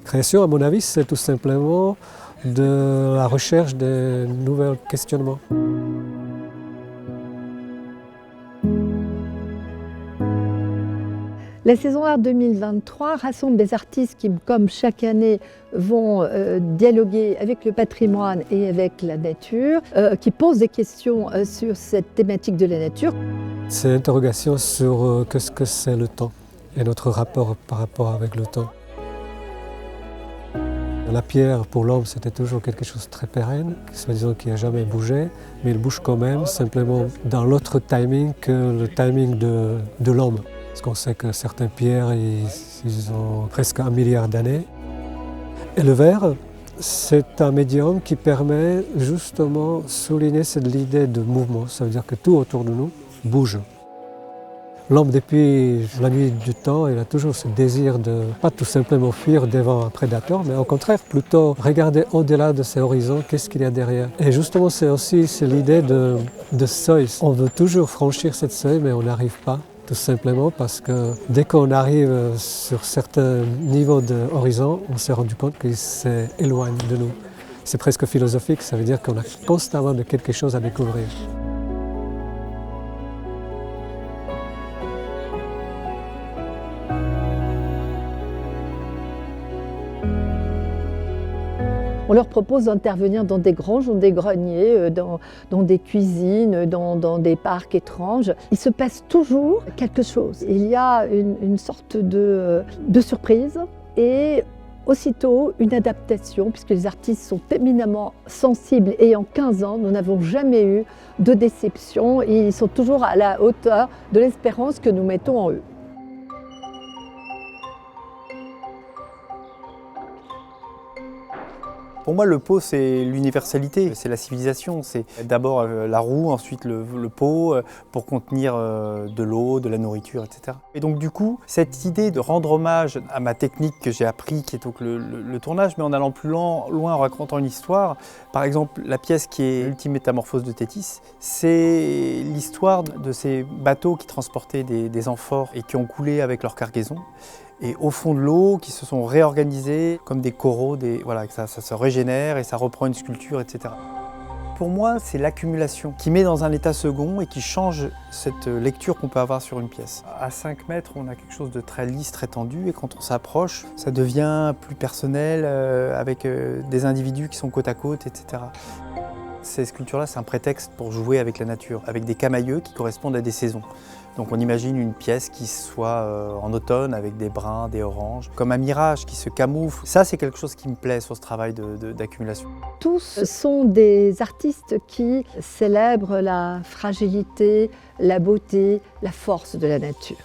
création, à mon avis, c'est tout simplement de la recherche de nouveaux questionnements. La saison art 2023 rassemble des artistes qui, comme chaque année, vont dialoguer avec le patrimoine et avec la nature, qui posent des questions sur cette thématique de la nature. C'est une interrogation sur qu'est-ce que c'est le temps et notre rapport par rapport avec le temps. La pierre, pour l'homme, c'était toujours quelque chose de très pérenne, soi-disant qui n'a jamais bougé, mais il bouge quand même, simplement dans l'autre timing que le timing de l'homme. Parce qu'on sait que certaines pierres, ils ont presque 1 milliard d'années. Et le verre, c'est un médium qui permet justement de souligner l'idée de mouvement. Ça veut dire que tout autour de nous bouge. L'homme, depuis la nuit du temps, il a toujours ce désir de pas tout simplement fuir devant un prédateur, mais au contraire, plutôt regarder au-delà de ces horizons, qu'est-ce qu'il y a derrière. Et justement, c'est l'idée de seuil. On veut toujours franchir cette seuil, mais on n'arrive pas. Tout simplement parce que dès qu'on arrive sur certains niveaux d'horizon, on s'est rendu compte qu'il s'éloigne de nous. C'est presque philosophique, ça veut dire qu'on a constamment quelque chose à découvrir. On leur propose d'intervenir dans des granges, dans des greniers, dans des cuisines, dans des parcs étranges. Il se passe toujours quelque chose. Il y a une sorte de surprise et aussitôt une adaptation, puisque les artistes sont éminemment sensibles et en 15 ans, nous n'avons jamais eu de déception et ils sont toujours à la hauteur de l'espérance que nous mettons en eux. Pour moi, le pot, c'est l'universalité, c'est la civilisation. C'est d'abord la roue, ensuite le pot pour contenir de l'eau, de la nourriture, etc. Et donc du coup, cette idée de rendre hommage à ma technique que j'ai appris, qui est donc le tournage, mais en allant plus loin, en racontant une histoire. Par exemple, la pièce qui est l'ultime métamorphose de Thétis, c'est l'histoire de ces bateaux qui transportaient des amphores et qui ont coulé avec leur cargaison. Et au fond de l'eau, qui se sont réorganisés comme des coraux, voilà, ça se régénère et ça reprend une sculpture, etc. Pour moi, c'est l'accumulation qui met dans un état second et qui change cette lecture qu'on peut avoir sur une pièce. À 5 mètres, on a quelque chose de très lisse, très tendu, et quand on s'approche, ça devient plus personnel, avec des individus qui sont côte à côte, etc. Ces sculptures-là, c'est un prétexte pour jouer avec la nature, avec des camaïeux qui correspondent à des saisons. Donc on imagine une pièce qui soit en automne avec des bruns, des oranges, comme un mirage qui se camoufle. Ça, c'est quelque chose qui me plaît sur ce travail d'accumulation. Tous sont des artistes qui célèbrent la fragilité, la beauté, la force de la nature.